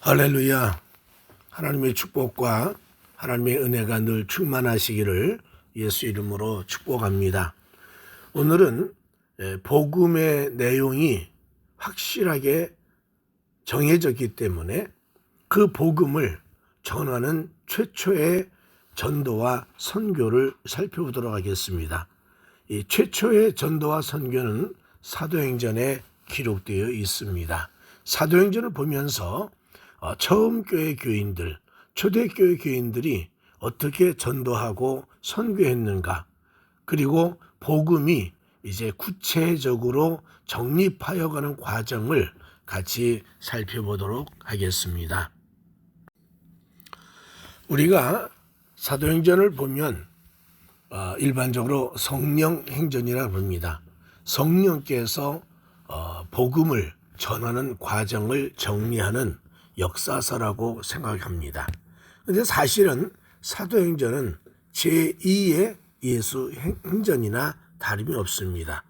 할렐루야. 하나님의 축복과 하나님의 은혜가 늘 충만하시기를 예수 이름으로 축복합니다. 오늘은 복음의 내용이 확실하게 정해졌기 때문에 그 복음을 전하는 최초의 전도와 선교를 살펴보도록 하겠습니다. 이 최초의 전도와 선교는 사도행전에 기록되어 있습니다. 사도행전을 보면서 처음 교회 교인들, 초대교회 교인들이 어떻게 전도하고 선교했는가, 그리고 복음이 이제 구체적으로 정립하여 가는 과정을 같이 살펴보도록 하겠습니다. 우리가 사도행전을 보면 일반적으로 성령 행전이라고 합니다. 성령께서 복음을 전하는 과정을 정리하는 역사서라고 생각합니다. 그런데 사실은 사도행전은 제2의 예수 행전이나 다름이 없습니다.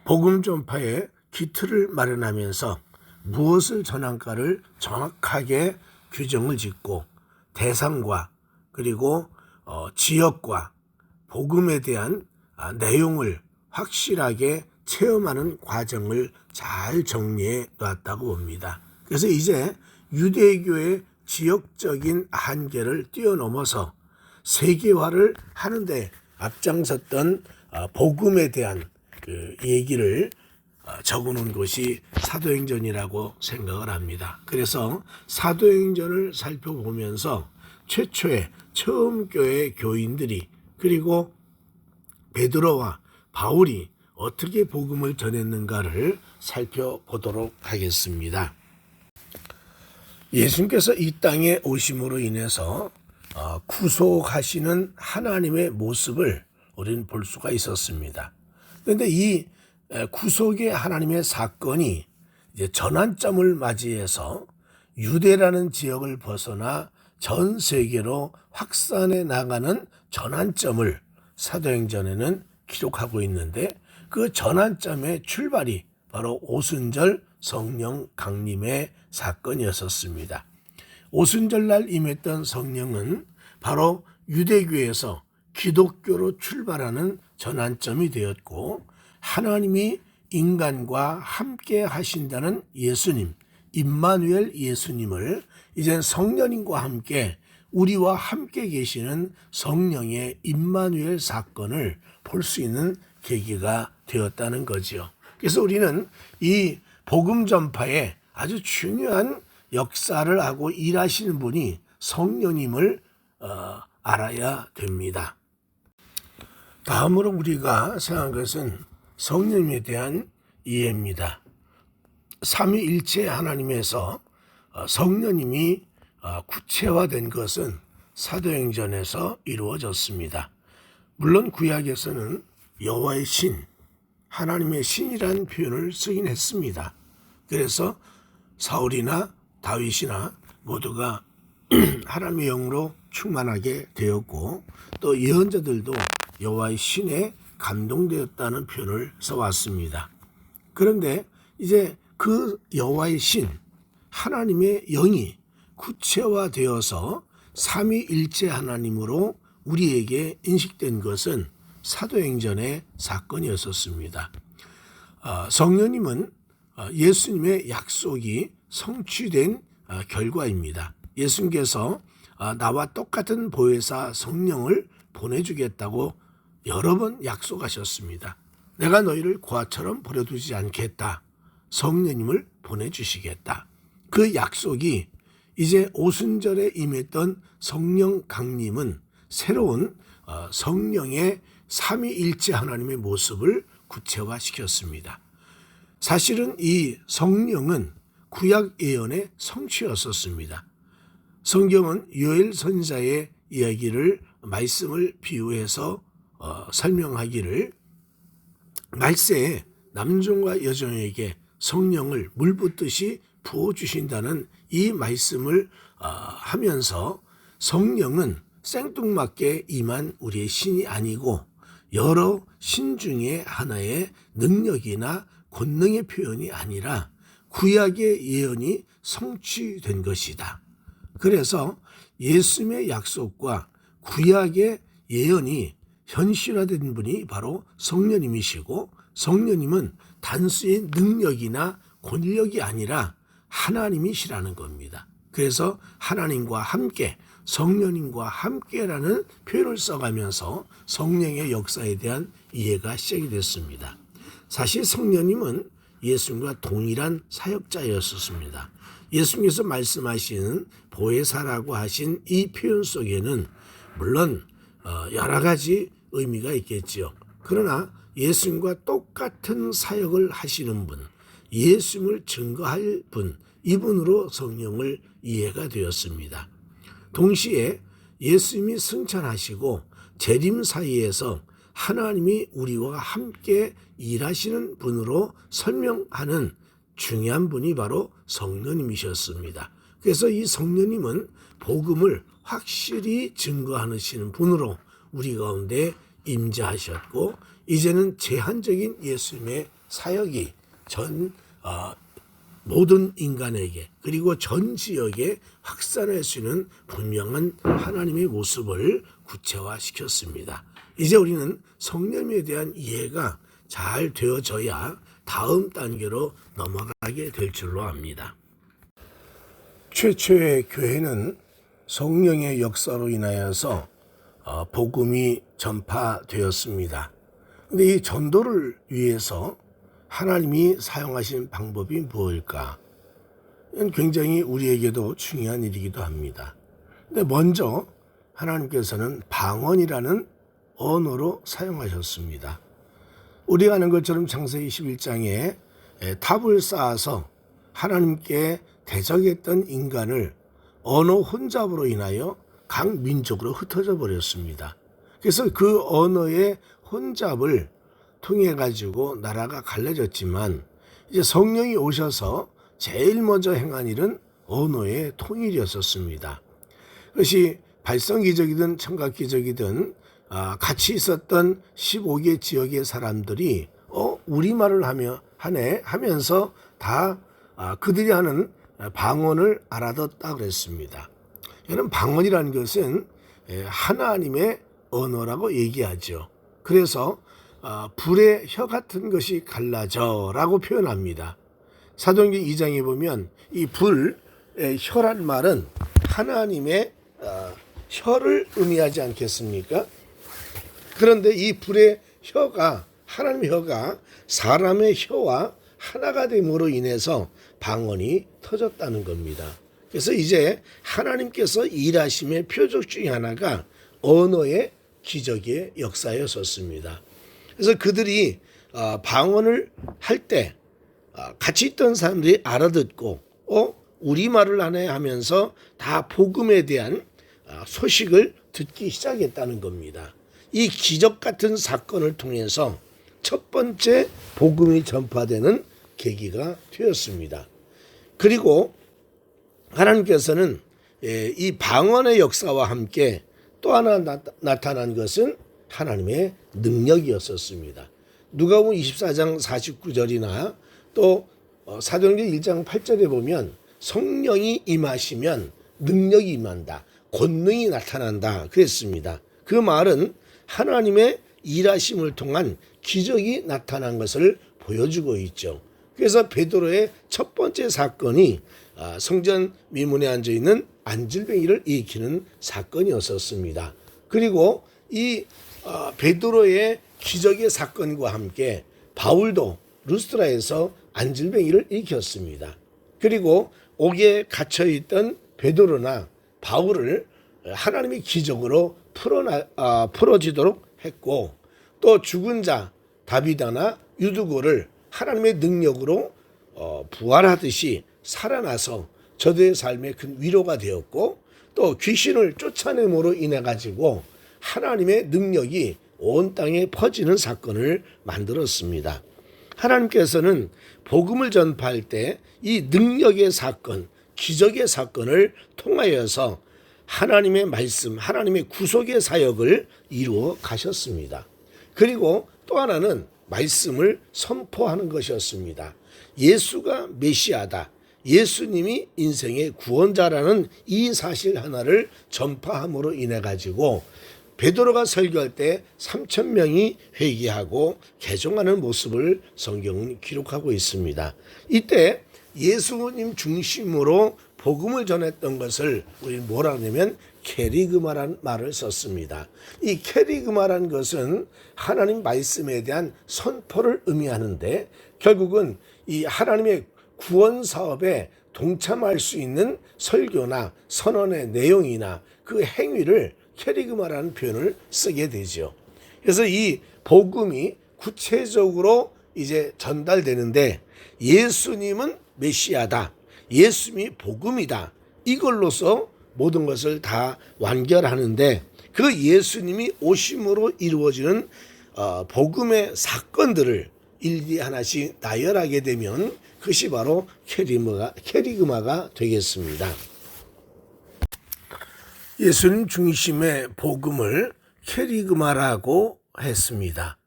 복음 전파의 기틀을 마련하면서 무엇을 전할까를 정확하게 규정을 짓고 대상과 그리고 지역과 복음에 대한 내용을 확실하게 체험하는 과정을 잘 정리해 놨다고 봅니다. 그래서 이제 유대교의 지역적인 한계를 뛰어넘어서 세계화를 하는데 앞장섰던 복음에 대한 그 얘기를 적어놓은 것이 사도행전이라고 생각을 합니다. 그래서 사도행전을 살펴보면서 최초의 처음 교회 교인들이 그리고 베드로와 바울이 어떻게 복음을 전했는가를 살펴보도록 하겠습니다. 예수님께서 이 땅에 오심으로 인해서 구속하시는 하나님의 모습을 우리는 볼 수가 있었습니다. 그런데 이 구속의 하나님의 사건이 이제 전환점을 맞이해서 유대라는 지역을 벗어나 전 세계로 확산해 나가는 전환점을 사도행전에는 기록하고 있는데 그 전환점의 출발이 바로 오순절 성령 강림의 사건이었습니다. 오순절날 임했던 성령은 바로 유대교에서 기독교로 출발하는 전환점이 되었고 하나님이 인간과 함께 하신다는 예수님, 임마누엘 예수님을 이젠 성령님과 함께 우리와 함께 계시는 성령의 임마누엘 사건을 볼 수 있는 계기가 되었다는 거죠. 그래서 우리는 이 복음 전파에 아주 중요한 역사를 하고 일하시는 분이 성령님을 알아야 됩니다. 다음으로 우리가 생각한 것은 성령님에 대한 이해입니다. 삼위일체 하나님에서 성령님이 구체화된 것은 사도행전에서 이루어졌습니다. 물론 구약에서는 여호와의 신, 하나님의 신이라는 표현을 쓰긴 했습니다. 그래서 사울이나 다윗이나 모두가 하나님의 영으로 충만하게 되었고 또 예언자들도 여호와의 신에 감동되었다는 표현을 써왔습니다. 그런데 이제 그 여호와의 신, 하나님의 영이 구체화되어서 삼위일체 하나님으로 우리에게 인식된 것은 사도행전의 사건이었습니다. 성령님은 예수님의 약속이 성취된 결과입니다. 예수님께서 나와 똑같은 보혜사 성령을 보내주겠다고 여러 번 약속하셨습니다. 내가 너희를 고아처럼 버려두지 않겠다. 성령님을 보내주시겠다. 그 약속이 이제 오순절에 임했던 성령 강림은 새로운 성령의 삼위일체 하나님의 모습을 구체화시켰습니다. 사실은 이 성령은 구약 예언의 성취였었습니다. 성경은 요엘 선지자의 이야기를 말씀을 비유해서 설명하기를 말세에 남종과 여종에게 성령을 물 붓듯이 부어주신다는 이 말씀을 하면서 성령은 생뚱맞게 임한 우리의 신이 아니고 여러 신 중에 하나의 능력이나 권능의 표현이 아니라 구약의 예언이 성취된 것이다. 그래서 예수님의 약속과 구약의 예언이 현실화된 분이 바로 성령님이시고, 성령님은 단순히 능력이나 권력이 아니라 하나님이시라는 겁니다. 그래서 하나님과 함께, 성령님과 함께라는 표현을 써가면서 성령의 역사에 대한 이해가 시작이 됐습니다. 사실 성령님은 예수님과 동일한 사역자였었습니다. 예수님께서 말씀하신 보혜사라고 하신 이 표현 속에는 물론 여러 가지 의미가 있겠지요. 그러나 예수님과 똑같은 사역을 하시는 분, 예수님을 증거할 분, 이분으로 성령을 이해가 되었습니다. 동시에 예수님이 승천하시고 재림 사이에서 하나님이 우리와 함께 일하시는 분으로 설명하는 중요한 분이 바로 성령님이셨습니다. 그래서 이 성령님은 복음을 확실히 증거하시는 분으로 우리 가운데 임재하셨고, 이제는 제한적인 예수님의 사역이 모든 인간에게 그리고 전 지역에 확산할 수 있는 분명한 하나님의 모습을 구체화시켰습니다. 이제 우리는 성령에 대한 이해가 잘 되어져야 다음 단계로 넘어가게 될 줄로 압니다. 최초의 교회는 성령의 역사로 인하여서 복음이 전파되었습니다. 그런데 이 전도를 위해서 하나님이 사용하신 방법이 무엇일까? 이건 굉장히 우리에게도 중요한 일이기도 합니다. 근데 먼저 하나님께서는 방언이라는 언어로 사용하셨습니다. 우리가 아는 것처럼 창세기 21장에 탑을 쌓아서 하나님께 대적했던 인간을 언어 혼잡으로 인하여 각 민족으로 흩어져 버렸습니다. 그래서 그 언어의 혼잡을 통해 가지고 나라가 갈라졌지만, 이제 성령이 오셔서 제일 먼저 행한 일은 언어의 통일이었었습니다. 그것이 발성기적이든 청각기적이든 같이 있었던 15개 지역의 사람들이 우리말을 하네 하면서 다 그들이 하는 방언을 알아듣다 그랬습니다. 여러분, 방언이라는 것은 하나님의 언어라고 얘기하죠. 그래서 불의 혀 같은 것이 갈라져라고 표현합니다. 사도행전 2장에 보면 이 불의 혀란 말은 하나님의 혀를 의미하지 않겠습니까? 그런데 이 불의 혀가, 하나님의 혀가 사람의 혀와 하나가 됨으로 인해서 방언이 터졌다는 겁니다. 그래서 이제 하나님께서 일하심의 표적 중에 하나가 언어의 기적의 역사였었습니다. 그래서 그들이 방언을 할 때 같이 있던 사람들이 알아듣고 우리말을 하네 하면서 다 복음에 대한 소식을 듣기 시작했다는 겁니다. 이 기적 같은 사건을 통해서 첫 번째 복음이 전파되는 계기가 되었습니다. 그리고 하나님께서는 이 방언의 역사와 함께 또 하나 나타난 것은 하나님의 능력이었었습니다. 누가복음 24장 49절이나 또 사도행전 1장 8절에 보면 성령이 임하시면 능력이 임한다, 권능이 나타난다 그랬습니다. 그 말은 하나님의 일하심을 통한 기적이 나타난 것을 보여주고 있죠. 그래서 베드로의 첫 번째 사건이 성전 미문에 앉아있는 안질뱅이를 일으키는 사건이었었습니다. 그리고 이 베드로의 기적의 사건과 함께 바울도 루스트라에서 안질뱅이를 일으켰습니다. 그리고 옥에 갇혀있던 베드로나 바울을 하나님의 기적으로 풀어지도록 했고, 또 죽은 자 다비다나 유두고를 하나님의 능력으로 부활하듯이 살아나서 저들의 삶에 큰 위로가 되었고, 또 귀신을 쫓아냄으로 인해 가지고 하나님의 능력이 온 땅에 퍼지는 사건을 만들었습니다. 하나님께서는 복음을 전파할 때 이 능력의 사건, 기적의 사건을 통하여서 하나님의 말씀, 하나님의 구속의 사역을 이루어 가셨습니다. 그리고 또 하나는 말씀을 선포하는 것이었습니다. 예수가 메시아다. 예수님이 인생의 구원자라는 이 사실 하나를 전파함으로 인해 가지고 베드로가 설교할 때 3,000명이 회개하고 개종하는 모습을 성경은 기록하고 있습니다. 이때 예수님 중심으로 복음을 전했던 것을 우리는 뭐라 하냐면 케리그마라는 말을 썼습니다. 이 케리그마라는 것은 하나님 말씀에 대한 선포를 의미하는데 결국은 이 하나님의 구원 사업에 동참할 수 있는 설교나 선언의 내용이나 그 행위를 케리그마라는 표현을 쓰게 되죠. 그래서 이 복음이 구체적으로 이제 전달되는데 예수님은 메시아다. 예수님이 복음이다. 이걸로서 모든 것을 다 완결하는데 그 예수님이 오심으로 이루어지는 복음의 사건들을 일일이 하나씩 나열하게 되면 그것이 바로 케리그마가 되겠습니다. 예수님 중심의 복음을 케리그마라고 했습니다.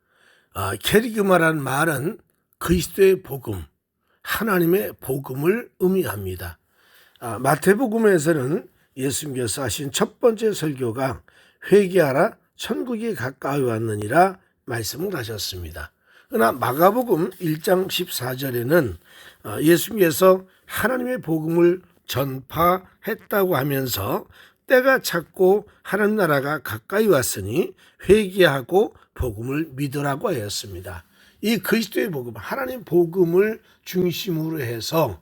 케리그마라는 말은 그리스도의 복음, 하나님의 복음을 의미합니다. 마태복음에서는 예수님께서 하신 첫 번째 설교가 회개하라 천국이 가까이 왔느니라 말씀을 하셨습니다. 그러나 마가복음 1장 14절에는 예수님께서 하나님의 복음을 전파했다고 하면서 때가 찼고 하나님 나라가 가까이 왔으니 회개하고 복음을 믿으라고 하였습니다. 이 그리스도의 복음, 하나님 복음을 중심으로 해서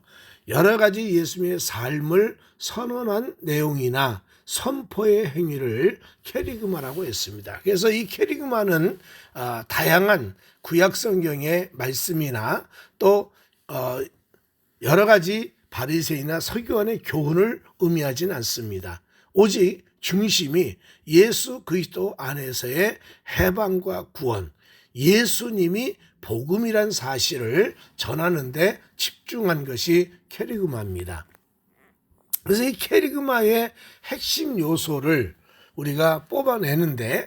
여러 가지 예수님의 삶을 선언한 내용이나 선포의 행위를 케리그마라고 했습니다. 그래서 이 케리그마는 다양한 구약 성경의 말씀이나 또 여러 가지 바리새인이나 서기관의 교훈을 의미하지는 않습니다. 오직 중심이 예수 그리스도 안에서의 해방과 구원, 예수님이 복음이란 사실을 전하는 데 집중한 것이 케리그마입니다. 그래서 이 케리그마의 핵심 요소를 우리가 뽑아내는데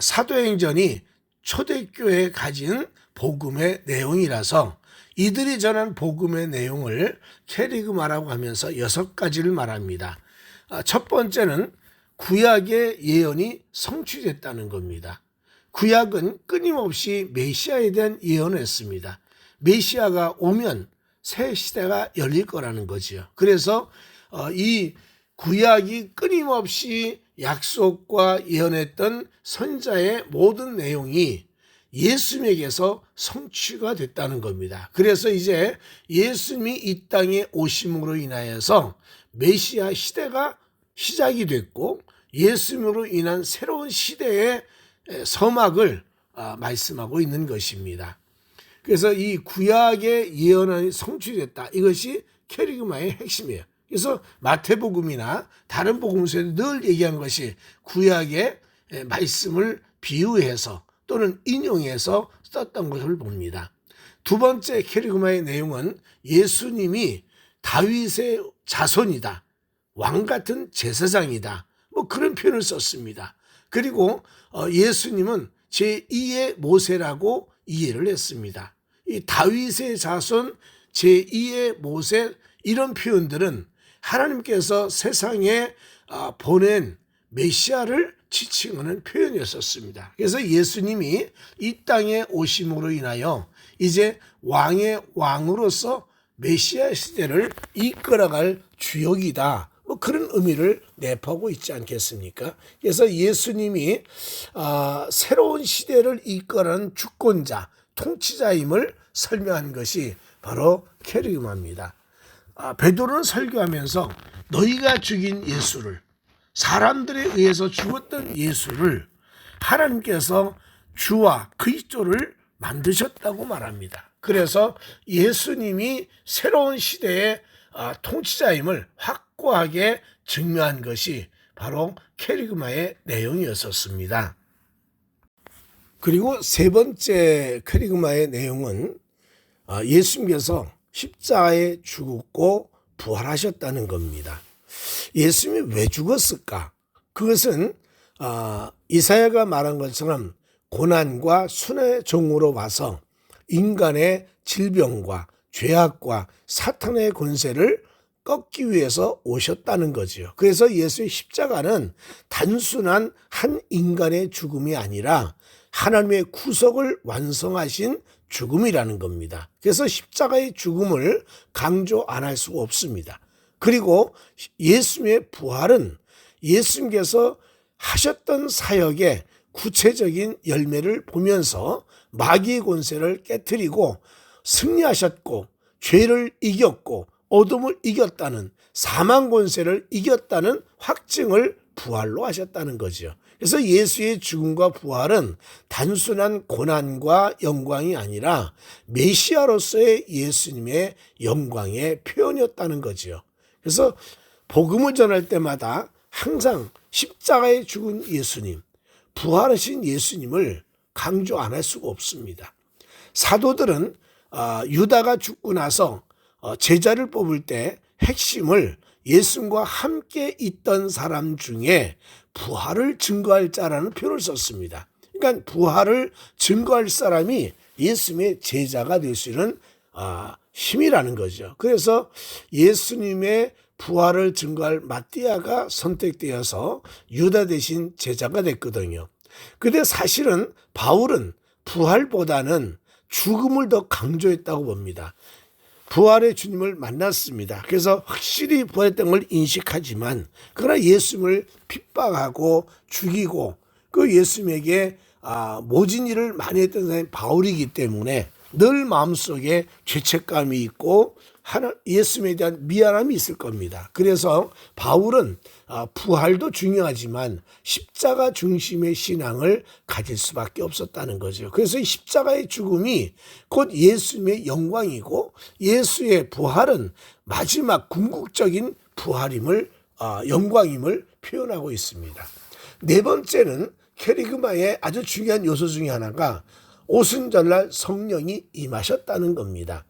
사도행전이 초대교회에 가진 복음의 내용이라서 이들이 전한 복음의 내용을 케리그마라고 하면서 6가지를 말합니다. 첫 번째는 구약의 예언이 성취됐다는 겁니다. 구약은 끊임없이 메시아에 대한 예언을 했습니다. 메시아가 오면 새 시대가 열릴 거라는 거죠. 그래서 이 구약이 끊임없이 약속과 예언했던 선자의 모든 내용이 예수님에게서 성취가 됐다는 겁니다. 그래서 이제 예수님이 이 땅에 오심으로 인하여서 메시아 시대가 시작이 됐고 예수님으로 인한 새로운 시대의 서막을 말씀하고 있는 것입니다. 그래서 이 구약의 예언이 성취됐다. 이것이 케리그마의 핵심이에요. 그래서 마태복음이나 다른 복음서에 늘 얘기한 것이 구약의 말씀을 비유해서 또는 인용해서 썼던 것을 봅니다. 두 번째 케리그마의 내용은 예수님이 다윗의 자손이다. 왕 같은 제사장이다. 뭐 그런 표현을 썼습니다. 그리고 예수님은 제2의 모세라고 이해를 했습니다. 이 다윗의 자손, 제2의 모세 이런 표현들은 하나님께서 세상에 보낸 메시아를 지칭하는 표현이었습니다. 그래서 예수님이 이 땅에 오심으로 인하여 이제 왕의 왕으로서 메시아 시대를 이끌어갈 주역이다. 뭐 그런 의미를 내포하고 있지 않겠습니까? 그래서 예수님이 새로운 시대를 이끌어가는 주권자, 통치자임을 설명한 것이 바로 케리그마입니다. 베드로는 설교하면서 너희가 죽인 예수를, 사람들에 의해서 죽었던 예수를 하나님께서 주와 그리스도를 만드셨다고 말합니다. 그래서 예수님이 새로운 시대의 통치자임을 확고하게 증명한 것이 바로 케리그마의 내용이었습니다. 그리고 세 번째 케리그마의 내용은 예수님께서 십자가에 죽었고 부활하셨다는 겁니다. 예수님이 왜 죽었을까? 그것은 이사야가 말한 것처럼 고난과 순의 종으로 와서 인간의 질병과 죄악과 사탄의 권세를 꺾기 위해서 오셨다는 거지요. 그래서 예수의 십자가는 단순한 한 인간의 죽음이 아니라 하나님의 구속을 완성하신 죽음이라는 겁니다. 그래서 십자가의 죽음을 강조 안 할 수가 없습니다. 그리고 예수님의 부활은 예수님께서 하셨던 사역의 구체적인 열매를 보면서 마귀의 권세를 깨트리고 승리하셨고 죄를 이겼고 어둠을 이겼다는, 사망 권세를 이겼다는 확증을 부활로 하셨다는 거죠. 그래서 예수의 죽음과 부활은 단순한 고난과 영광이 아니라 메시아로서의 예수님의 영광의 표현이었다는 거죠. 그래서 복음을 전할 때마다 항상 십자가에 죽은 예수님, 부활하신 예수님을 강조 안 할 수가 없습니다. 사도들은 유다가 죽고 나서 제자를 뽑을 때 핵심을 예수님과 함께 있던 사람 중에 부활을 증거할 자라는 표현을 썼습니다. 그러니까 부활을 증거할 사람이 예수님의 제자가 될 수 있는 힘이라는 거죠. 그래서 예수님의 부활을 증거할 마띠아가 선택되어서 유다 대신 제자가 됐거든요. 근데 사실은 바울은 부활보다는 죽음을 더 강조했다고 봅니다. 부활의 주님을 만났습니다. 그래서 확실히 부활했던 걸 인식하지만 그러나 예수님을 핍박하고 죽이고 그 예수님에게 모진 일을 많이 했던 사람이 바울이기 때문에 늘 마음속에 죄책감이 있고 예수님에 대한 미안함이 있을 겁니다. 그래서 바울은 부활도 중요하지만 십자가 중심의 신앙을 가질 수밖에 없었다는 거죠. 그래서 이 십자가의 죽음이 곧 예수님의 영광이고 예수의 부활은 마지막 궁극적인 부활임을 영광임을 표현하고 있습니다. 네 번째는 케리그마의 아주 중요한 요소 중에 하나가 오순절날 성령이 임하셨다는 겁니다.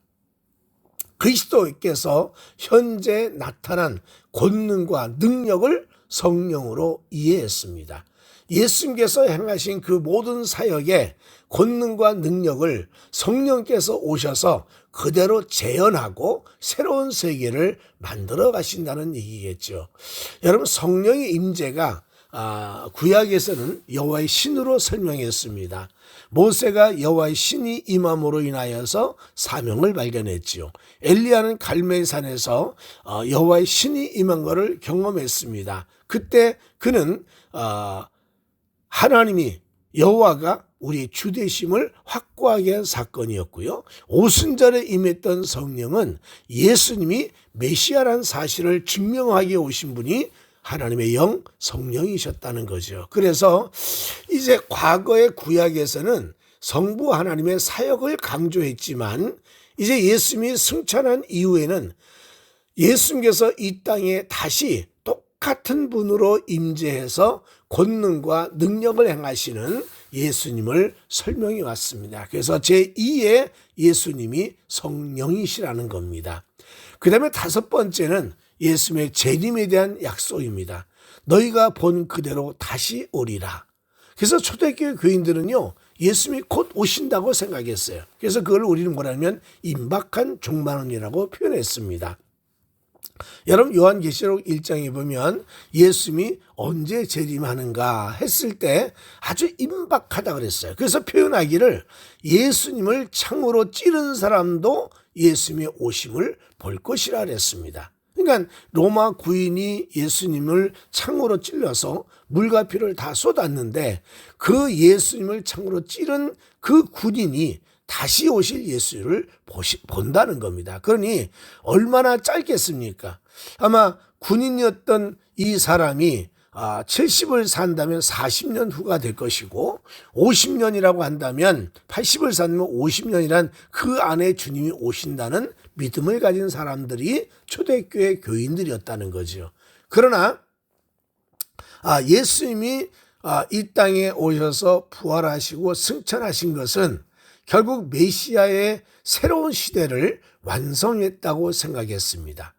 그리스도께서 현재 나타난 권능과 능력을 성령으로 이해했습니다. 예수님께서 행하신 그 모든 사역의 권능과 능력을 성령께서 오셔서 그대로 재현하고 새로운 세계를 만들어 가신다는 얘기겠죠. 여러분, 성령의 임재가 구약에서는 여호와의 신으로 설명했습니다. 모세가 여호와의 신이 임함으로 인하여서 사명을 발견했지요. 엘리야는 갈멜산에서 여호와의 신이 임한 것을 경험했습니다. 그때 그는 하나님이 여호와가 우리 주되심을 확고하게 한 사건이었고요. 오순절에 임했던 성령은 예수님이 메시아라는 사실을 증명하게 오신 분이 하나님의 영 성령이셨다는 거죠. 그래서 이제 과거의 구약에서는 성부 하나님의 사역을 강조했지만 이제 예수님이 승천한 이후에는 예수님께서 이 땅에 다시 똑같은 분으로 임재해서 권능과 능력을 행하시는 예수님을 설명해 왔습니다. 그래서 제2의 예수님이 성령이시라는 겁니다. 그 다음에 다섯 번째는 예수님의 재림에 대한 약속입니다. 너희가 본 그대로 다시 오리라. 그래서 초대교회 교인들은요, 예수님이 곧 오신다고 생각했어요. 그래서 그걸 우리는 뭐냐면 임박한 종말론이라고 표현했습니다. 여러분, 요한계시록 1장에 보면 예수님이 언제 재림하는가 했을 때 아주 임박하다 그랬어요. 그래서 표현하기를 예수님을 창으로 찌른 사람도 예수님의 오심을 볼 것이라 그랬습니다. 그러니까 로마 구인이 예수님을 창으로 찔러서 물과 피를 다 쏟았는데 그 예수님을 창으로 찌른 그 군인이 다시 오실 예수를 본다는 겁니다. 그러니 얼마나 짧겠습니까? 아마 군인이었던 이 사람이 70을 산다면 40년 후가 될 것이고 50년이라고 한다면 80을 산다면 50년이란 그 안에 주님이 오신다는 믿음을 가진 사람들이 초대교회 교인들이었다는 거죠. 그러나 예수님이 이 땅에 오셔서 부활하시고 승천하신 것은 결국 메시아의 새로운 시대를 완성했다고 생각했습니다.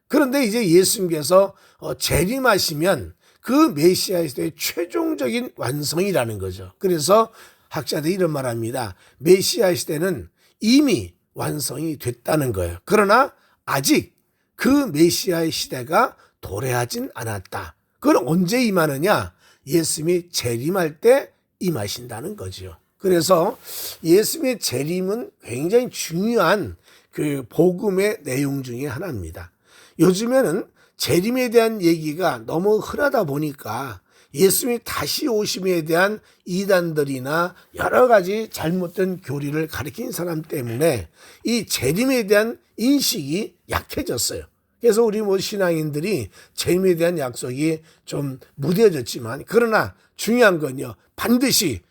그런데 이제 예수님께서 재림하시면 그 메시아 시대의 최종적인 완성이라는 거죠. 그래서 학자들이 이런 말합니다. 메시아 시대는 이미 완성이 됐다는 거예요. 그러나 아직 그 메시아의 시대가 도래하진 않았다. 그건 언제 임하느냐? 예수님이 재림할 때 임하신다는 거죠. 그래서 예수님의 재림은 굉장히 중요한 그 복음의 내용 중에 하나입니다. 요즘에는 재림에 대한 얘기가 너무 흔하다 보니까 예수님이 다시 오심에 대한 이단들이나 여러 가지 잘못된 교리를 가리킨 사람 때문에 이 재림에 대한 인식이 약해졌어요. 그래서 우리 신앙인들이 재림에 대한 약속이 좀 무뎌졌지만, 그러나 중요한 건요, 반드시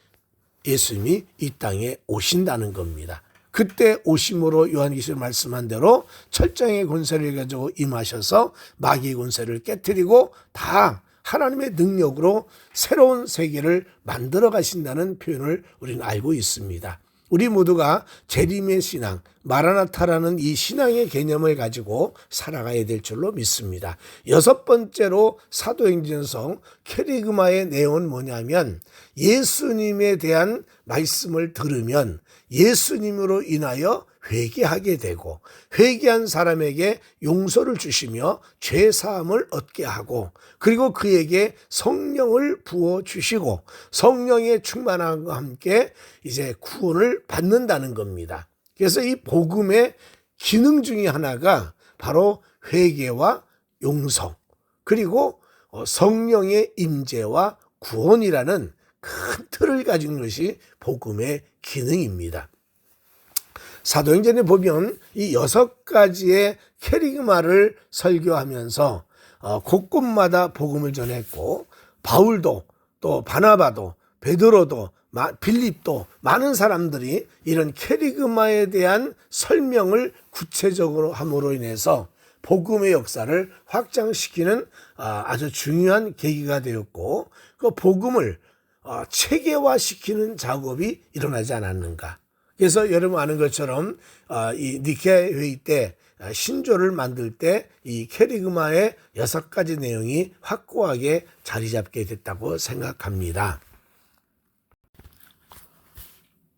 예수님이 이 땅에 오신다는 겁니다. 그때 오심으로 요한계시록 말씀한 대로 철장의 권세를 가지고 임하셔서 마귀의 권세를 깨뜨리고 다 하나님의 능력으로 새로운 세계를 만들어 가신다는 표현을 우리는 알고 있습니다. 우리 모두가 재림의 신앙, 마라나타라는 이 신앙의 개념을 가지고 살아가야 될 줄로 믿습니다. 여섯 번째로 사도행전서 케리그마의 내용은 뭐냐면, 예수님에 대한 말씀을 들으면 예수님으로 인하여 회개하게 되고, 회개한 사람에게 용서를 주시며 죄사함을 얻게 하고, 그리고 그에게 성령을 부어주시고 성령의 충만함과 함께 이제 구원을 받는다는 겁니다. 그래서 이 복음의 기능 중에 하나가 바로 회개와 용서, 그리고 성령의 임재와 구원이라는 큰 틀을 가진 것이 복음의 기능입니다. 사도행전에 보면 이 6가지의 케리그마를 설교하면서 곳곳마다 복음을 전했고, 바울도 또 바나바도 베드로도 빌립도 많은 사람들이 이런 케리그마에 대한 설명을 구체적으로 함으로 인해서 복음의 역사를 확장시키는 아주 중요한 계기가 되었고, 그 복음을 체계화시키는 작업이 일어나지 않았는가. 그래서 여러분 아는 것처럼 이 니케아 회의 때 신조를 만들 때 이 케리그마의 6가지 내용이 확고하게 자리 잡게 됐다고 생각합니다.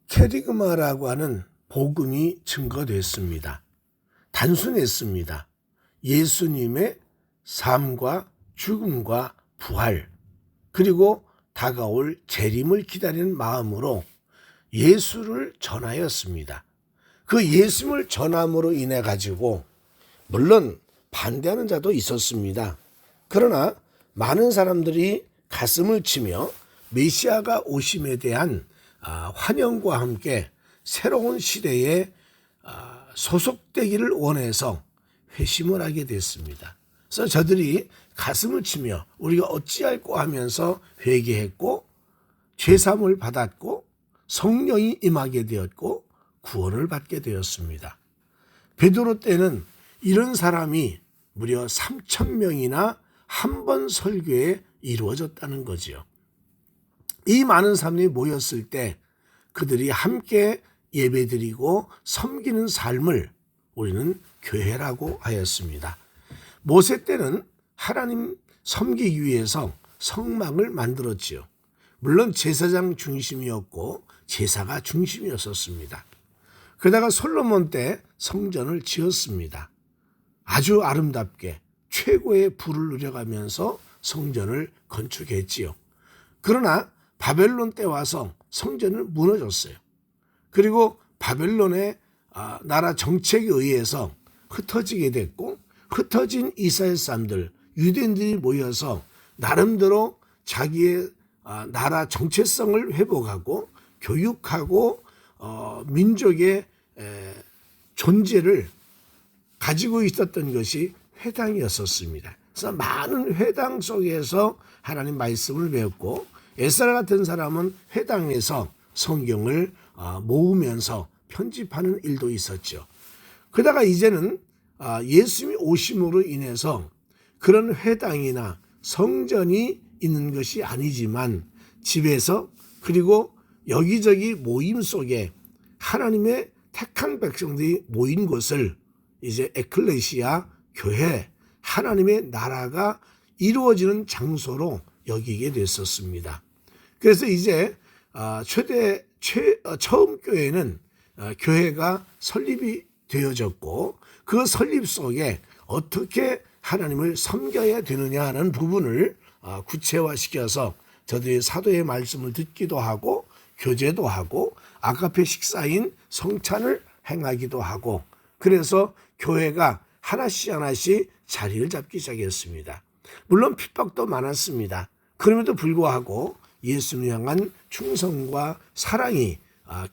케리그마라고 하는 복음이 증거됐습니다. 단순했습니다. 예수님의 삶과 죽음과 부활, 그리고 다가올 재림을 기다리는 마음으로 예수를 전하였습니다. 그 예수를 전함으로 인해 가지고 물론 반대하는 자도 있었습니다. 그러나 많은 사람들이 가슴을 치며 메시아가 오심에 대한 환영과 함께 새로운 시대에 소속되기를 원해서 회심을 하게 됐습니다. 그래서 저들이 가슴을 치며 우리가 어찌할꼬 하면서 회개했고, 죄사함을 받았고, 성령이 임하게 되었고, 구원을 받게 되었습니다. 베드로 때는 이런 사람이 무려 3,000명이나 한 번 설교에 이루어졌다는 거지요. 이 많은 사람들이 모였을 때 그들이 함께 예배드리고 섬기는 삶을 우리는 교회라고 하였습니다. 모세 때는 하나님 섬기기 위해서 성막을 만들었지요. 물론 제사장 중심이었고 제사가 중심이었었습니다. 그러다가 솔로몬 때 성전을 지었습니다. 아주 아름답게 최고의 부를 누려가면서 성전을 건축했지요. 그러나 바벨론 때 와서 성전은 무너졌어요. 그리고 바벨론의 나라 정책에 의해서 흩어지게 됐고, 흩어진 이스라엘 사람들, 유대인들이 모여서 나름대로 자기의 나라 정체성을 회복하고 교육하고 민족의 존재를 가지고 있었던 것이 회당이었었습니다. 그래서 많은 회당 속에서 하나님 말씀을 배웠고, 에스라 같은 사람은 회당에서 성경을 모으면서 편집하는 일도 있었죠. 그러다가 이제는 예수님이 오심으로 인해서 그런 회당이나 성전이 있는 것이 아니지만 집에서, 그리고 여기저기 모임 속에 하나님의 택한 백성들이 모인 곳을 이제 에클레시아, 교회, 하나님의 나라가 이루어지는 장소로 여기게 됐었습니다. 그래서 이제 처음 교회는 교회가 설립이 되어졌고 그 설립 속에 어떻게 하나님을 섬겨야 되느냐 하는 부분을 구체화시켜서 저들이 사도의 말씀을 듣기도 하고 교제도 하고 아가페 식사인 성찬을 행하기도 하고 그래서 교회가 하나씩 하나씩 자리를 잡기 시작했습니다. 물론 핍박도 많았습니다. 그럼에도 불구하고 예수를 향한 충성과 사랑이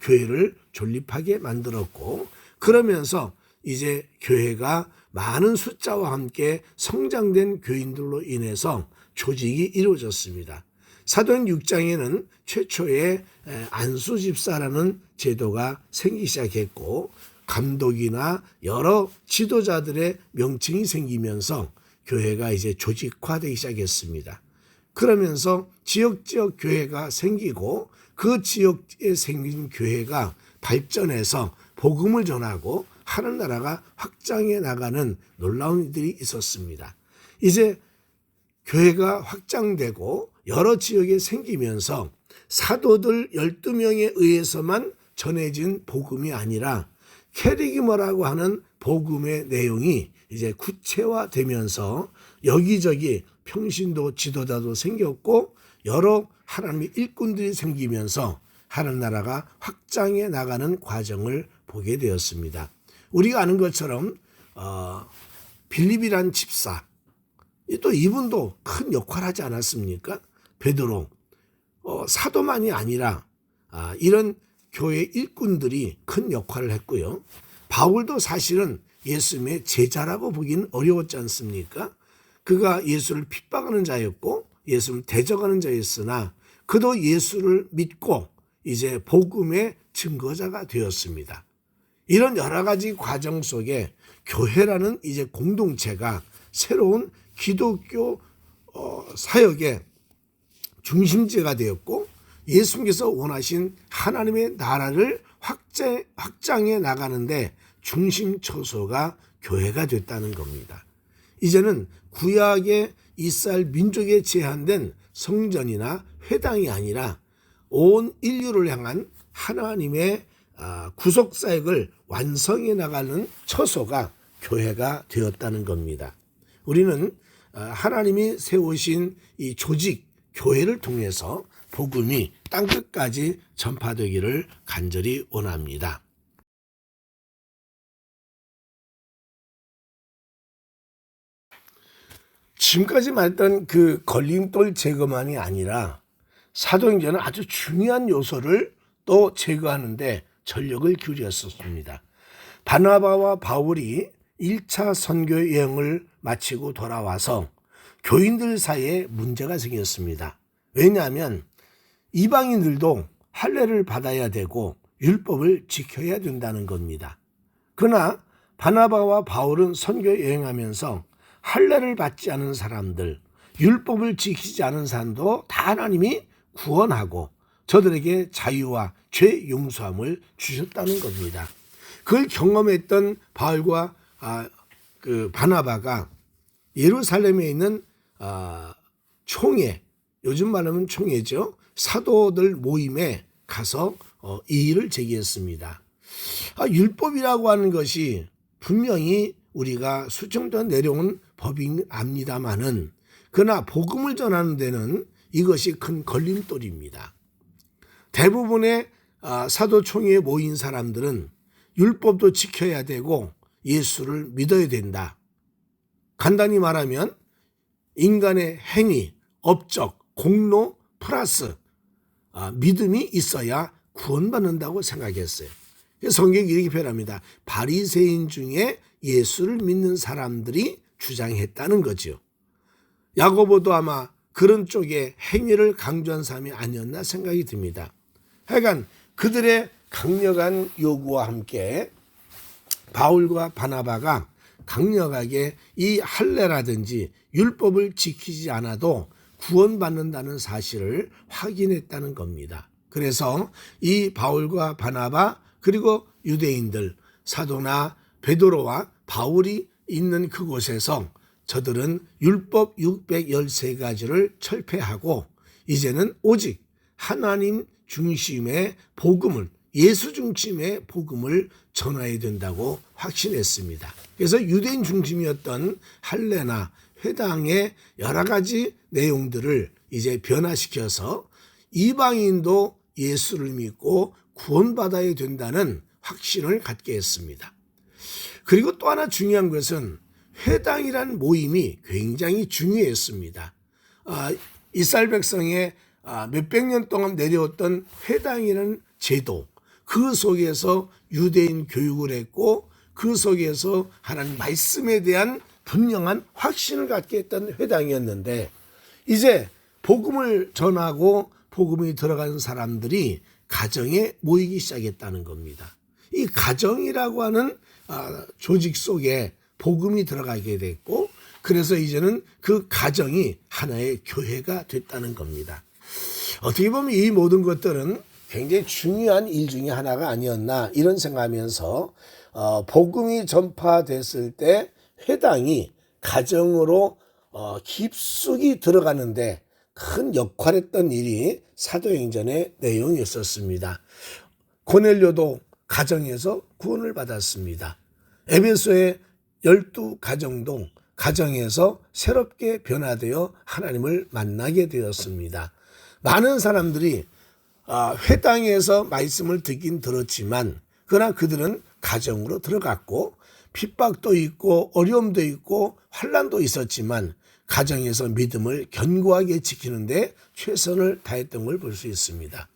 교회를 존립하게 만들었고 그러면서 이제 교회가 많은 숫자와 함께 성장된 교인들로 인해서 조직이 이루어졌습니다. 사도행 6장에는 최초의 안수 집사라는 제도가 생기기 시작했고 감독이나 여러 지도자들의 명칭이 생기면서 교회가 이제 조직화되기 시작했습니다. 그러면서 지역 교회가 생기고 그 지역에 생긴 교회가 발전해서 복음을 전하고 하늘나라가 확장해 나가는 놀라운 일들이 있었습니다. 이제 교회가 확장되고 여러 지역에 생기면서 사도들 12명에 의해서만 전해진 복음이 아니라 캐리기머라고 하는 복음의 내용이 이제 구체화되면서 여기저기 평신도 지도자도 생겼고 여러 하나님의 일꾼들이 생기면서 하늘나라가 확장해 나가는 과정을 보게 되었습니다. 우리가 아는 것처럼 빌립이란 집사 또 이분도 큰 역할을 하지 않았습니까? 베드로 사도만이 아니라 이런 교회 일꾼들이 큰 역할을 했고요. 바울도 사실은 예수님의 제자라고 보기는 어려웠지 않습니까? 그가 예수를 핍박하는 자였고 예수를 대적하는 자였으나 그도 예수를 믿고 이제 복음의 증거자가 되었습니다. 이런 여러 가지 과정 속에 교회라는 이제 공동체가 새로운 기독교 사역의 중심지가 되었고 예수님께서 원하신 하나님의 나라를 확장해 나가는데 중심 처소가 교회가 됐다는 겁니다. 이제는 구약의 이스라엘 민족에 제한된 성전이나 회당이 아니라 온 인류를 향한 하나님의 구속사역을 완성해 나가는 처소가 교회가 되었다는 겁니다. 우리는 하나님이 세우신 이 조직, 교회를 통해서 복음이 땅끝까지 전파되기를 간절히 원합니다. 지금까지 말했던 그 걸림돌 제거만이 아니라 사도행전은 아주 중요한 요소를 또 제거하는데 전력을 기울였었습니다. 바나바와 바울이 1차 선교 여행을 마치고 돌아와서 교인들 사이에 문제가 생겼습니다. 왜냐하면 이방인들도 할례를 받아야 되고 율법을 지켜야 된다는 겁니다. 그러나 바나바와 바울은 선교 여행하면서 할례를 받지 않은 사람들, 율법을 지키지 않은 사람도 다 하나님이 구원하고 저들에게 자유와 죄 용서함을 주셨다는 겁니다. 그걸 경험했던 바울과 바나바가 예루살렘에 있는 총회, 요즘 말하면 총회죠. 사도들 모임에 가서 이 일을 제기했습니다. 율법이라고 하는 것이 분명히 우리가 수천 년 내려온 법이 압니다마는 그러나 복음을 전하는 데는 이것이 큰 걸림돌입니다. 대부분의 사도총회에 모인 사람들은 율법도 지켜야 되고 예수를 믿어야 된다. 간단히 말하면 인간의 행위, 업적, 공로 플러스 믿음이 있어야 구원받는다고 생각했어요. 성경이 이렇게 표현합니다. 바리새인 중에 예수를 믿는 사람들이 주장했다는 거죠. 야고보도 아마 그런 쪽에 행위를 강조한 사람이 아니었나 생각이 듭니다. 하여간 그들의 강력한 요구와 함께 바울과 바나바가 강력하게 이 할례라든지 율법을 지키지 않아도 구원받는다는 사실을 확인했다는 겁니다. 그래서 이 바울과 바나바 그리고 유대인들 사도나 베드로와 바울이 있는 그곳에서 저들은 율법 613가지를 철폐하고 이제는 오직 하나님 중심의 복음을 예수 중심의 복음을 전해야 된다고 확신했습니다. 그래서 유대인 중심이었던 할례나 회당의 여러 가지 내용들을 이제 변화시켜서 이방인도 예수를 믿고 구원받아야 된다는 확신을 갖게 했습니다. 그리고 또 하나 중요한 것은 회당이란 모임이 굉장히 중요했습니다. 이스라엘 백성의 몇백 년 동안 내려왔던 회당이라는 제도, 그 속에서 유대인 교육을 했고 그 속에서 하나님 말씀에 대한 분명한 확신을 갖게 했던 회당이었는데, 이제 복음을 전하고 복음이 들어간 사람들이 가정에 모이기 시작했다는 겁니다. 이 가정이라고 하는 조직 속에 복음이 들어가게 됐고, 그래서 이제는 그 가정이 하나의 교회가 됐다는 겁니다. 어떻게 보면 이 모든 것들은 굉장히 중요한 일 중에 하나가 아니었나 이런 생각하면서 복음이 전파됐을 때 회당이 가정으로 깊숙이 들어가는데 큰 역할했던 일이 사도행전의 내용이었습니다. 고넬료도 가정에서 구원을 받았습니다. 에베소의 12가정도 가정에서 새롭게 변화되어 하나님을 만나게 되었습니다. 많은 사람들이 회당에서 말씀을 듣긴 들었지만 그러나 그들은 가정으로 들어갔고 핍박도 있고 어려움도 있고 환난도 있었지만 가정에서 믿음을 견고하게 지키는데 최선을 다했던 걸 볼 수 있습니다.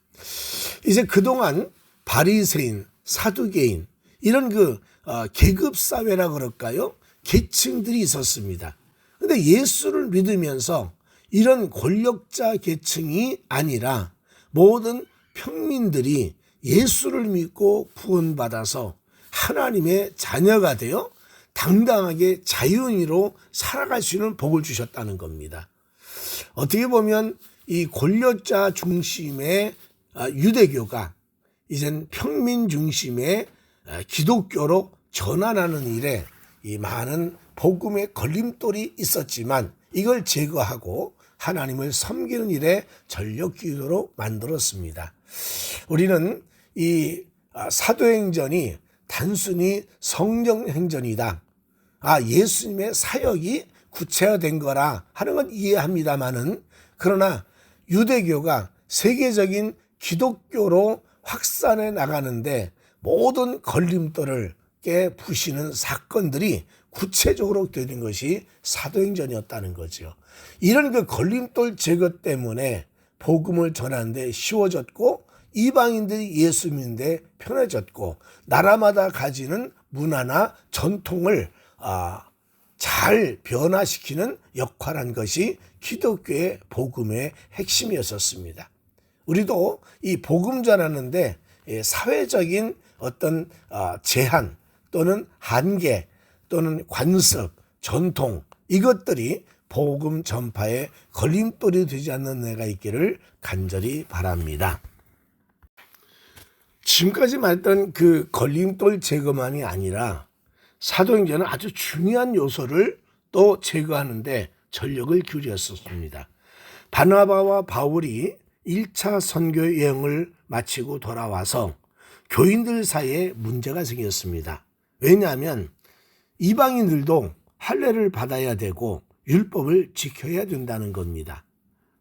이제 그동안 바리새인, 사두개인 이런 계급 사회라 그럴까요? 계층들이 있었습니다. 그런데 예수를 믿으면서 이런 권력자 계층이 아니라 모든 평민들이 예수를 믿고 구원받아서 하나님의 자녀가 되어 당당하게 자유인으로 살아갈 수 있는 복을 주셨다는 겁니다. 어떻게 보면 이 권력자 중심의 유대교가 이젠 평민 중심의 기독교로 전환하는 일에 이 많은 복음의 걸림돌이 있었지만 이걸 제거하고 하나님을 섬기는 일에 전력 기도로 만들었습니다. 우리는 이 사도행전이 단순히 성령 행전이다, 예수님의 사역이 구체화된 거라 하는 건 이해합니다마는, 그러나 유대교가 세계적인 기독교로 확산해 나가는데 모든 걸림돌을 깨부시는 사건들이 구체적으로 되는 것이 사도행전이었다는 거죠. 이런 걸림돌 제거 때문에 복음을 전하는데 쉬워졌고 이방인들이 예수 믿는데 편해졌고 나라마다 가지는 문화나 전통을 잘 변화시키는 역할한 것이 기독교의 복음의 핵심이었습니다. 우리도 이 복음 전하는데 사회적인 어떤 제한 또는 한계 또는 관습, 전통 이것들이 복음 전파에 걸림돌이 되지 않는 내가 있기를 간절히 바랍니다. 지금까지 말했던 그 걸림돌 제거만이 아니라 사도행전은 아주 중요한 요소를 또 제거하는데 전력을 기울였었습니다. 바나바와 바울이 1차 선교 여행을 마치고 돌아와서 교인들 사이에 문제가 생겼습니다. 왜냐하면 이방인들도 할례를 받아야 되고 율법을 지켜야 된다는 겁니다.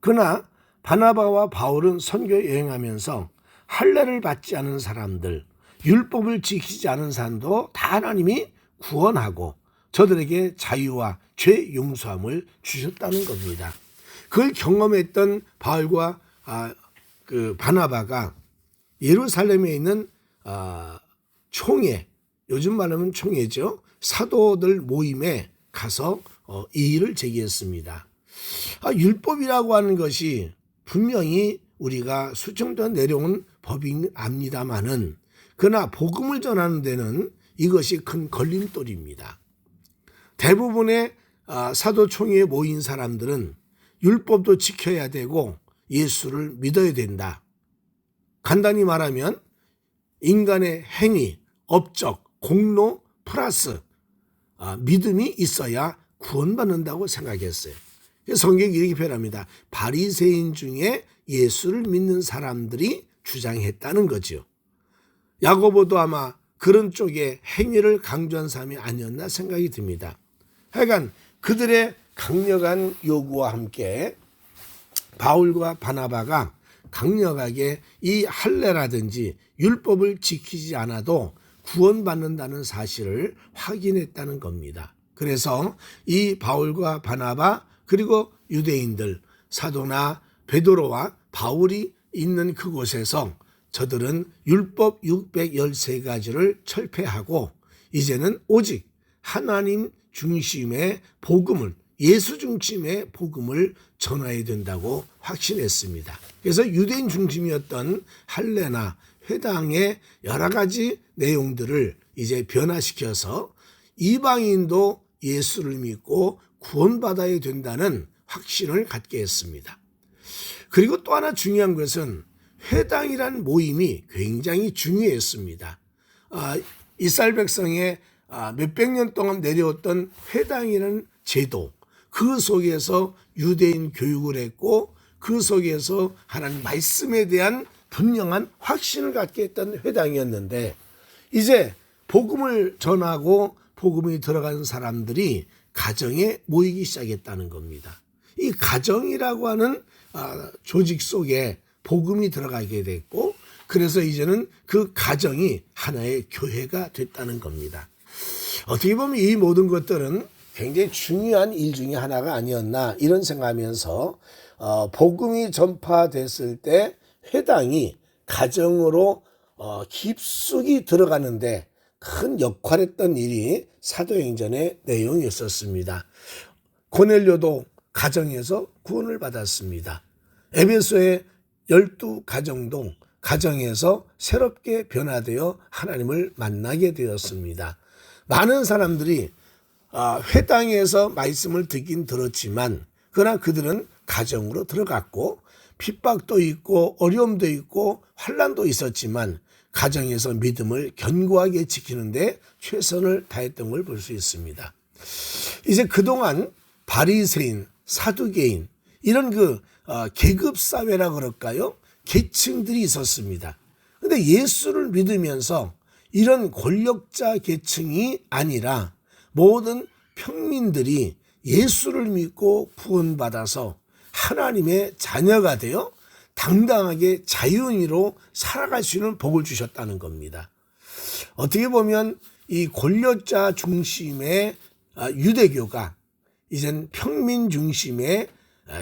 그러나 바나바와 바울은 선교 여행하면서 할례를 받지 않은 사람들, 율법을 지키지 않은 사람도 다 하나님이 구원하고 저들에게 자유와 죄 용서함을 주셨다는 겁니다. 그걸 경험했던 바울과 바나바가 예루살렘에 있는 총회, 요즘 말하면 총회죠, 사도들 모임에 가서 이 일을 제기했습니다. 율법이라고 하는 것이 분명히 우리가 수천 내려온 법이 압니다마는, 그러나 복음을 전하는 데는 이것이 큰 걸림돌입니다. 대부분의 사도 총회에 모인 사람들은 율법도 지켜야 되고 예수를 믿어야 된다. 간단히 말하면 인간의 행위, 업적, 공로 플러스 믿음이 있어야 구원받는다고 생각했어요. 성경이 이렇게 표현합니다. 바리새인 중에 예수를 믿는 사람들이 주장했다는 거죠. 야고보도 아마 그런 쪽의 행위를 강조한 사람이 아니었나 생각이 듭니다. 하여간 그들의 강력한 요구와 함께 바울과 바나바가 강력하게 이 할례라든지 율법을 지키지 않아도 구원받는다는 사실을 확인했다는 겁니다. 그래서 이 바울과 바나바 그리고 유대인들 사도나 베드로와 바울이 있는 그곳에서 저들은 율법 613가지를 철폐하고 이제는 오직 하나님 중심의 복음을 예수 중심의 복음을 전해야 된다고 확신했습니다. 그래서 유대인 중심이었던 할례나 회당의 여러 가지 내용들을 이제 변화시켜서 이방인도 예수를 믿고 구원받아야 된다는 확신을 갖게 했습니다. 그리고 또 하나 중요한 것은 회당이란 모임이 굉장히 중요했습니다. 이스라엘 백성의 몇백 년 동안 내려왔던 회당이라는 제도, 그 속에서 유대인 교육을 했고 그 속에서 하나님 말씀에 대한 분명한 확신을 갖게 했던 회당이었는데 이제 복음을 전하고 복음이 들어간 사람들이 가정에 모이기 시작했다는 겁니다. 이 가정이라고 하는 조직 속에 복음이 들어가게 됐고 그래서 이제는 그 가정이 하나의 교회가 됐다는 겁니다. 어떻게 보면 이 모든 것들은 굉장히 중요한 일 중에 하나가 아니었나 이런 생각하면서 복음이 전파됐을 때 회당이 가정으로 깊숙이 들어가는데 큰 역할했던 일이 사도행전의 내용이었습니다. 고넬료도 가정에서 구원을 받았습니다. 에베소의 12가정도 가정에서 새롭게 변화되어 하나님을 만나게 되었습니다. 많은 사람들이 회당에서 말씀을 듣긴 들었지만 그러나 그들은 가정으로 들어갔고 핍박도 있고 어려움도 있고 환난도 있었지만 가정에서 믿음을 견고하게 지키는데 최선을 다했던 걸 볼 수 있습니다. 이제 그동안 바리새인, 사두개인 이런 계급 사회라 그럴까요? 계층들이 있었습니다. 그런데 예수를 믿으면서 이런 권력자 계층이 아니라 모든 평민들이 예수를 믿고 구원받아서 하나님의 자녀가 되어 당당하게 자유인으로 살아갈 수 있는 복을 주셨다는 겁니다. 어떻게 보면 이 권력자 중심의 유대교가 이젠 평민 중심의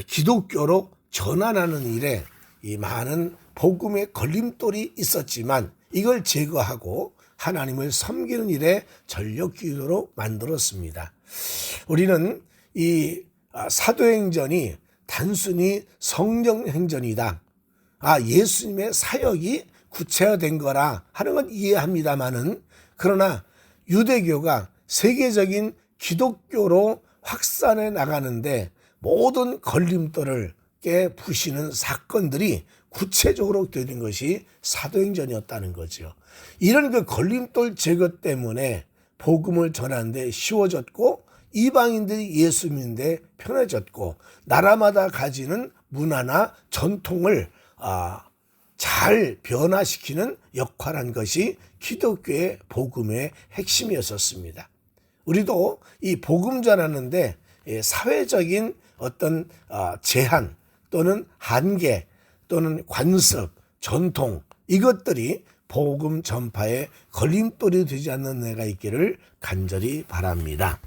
기독교로 전환하는 일에 이 많은 복음의 걸림돌이 있었지만 이걸 제거하고 하나님을 섬기는 일에 전력 기도로 만들었습니다. 우리는 이 사도행전이 단순히 성령행전이다. 예수님의 사역이 구체화된 거라 하는 건 이해합니다마는 그러나 유대교가 세계적인 기독교로 확산해 나가는데 모든 걸림돌을 깨부시는 사건들이 구체적으로 되는 것이 사도행전이었다는 거죠. 이런 걸림돌 제거 때문에 복음을 전하는데 쉬워졌고 이방인들이 예수 믿는데 편해졌고 나라마다 가지는 문화나 전통을 잘 변화시키는 역할한 것이 기독교의 복음의 핵심이었습니다. 우리도 이 복음 전하는데 사회적인 어떤 제한 또는 한계 또는 관습, 전통 이것들이 복음 전파에 걸림돌이 되지 않는 애가 있기를 간절히 바랍니다.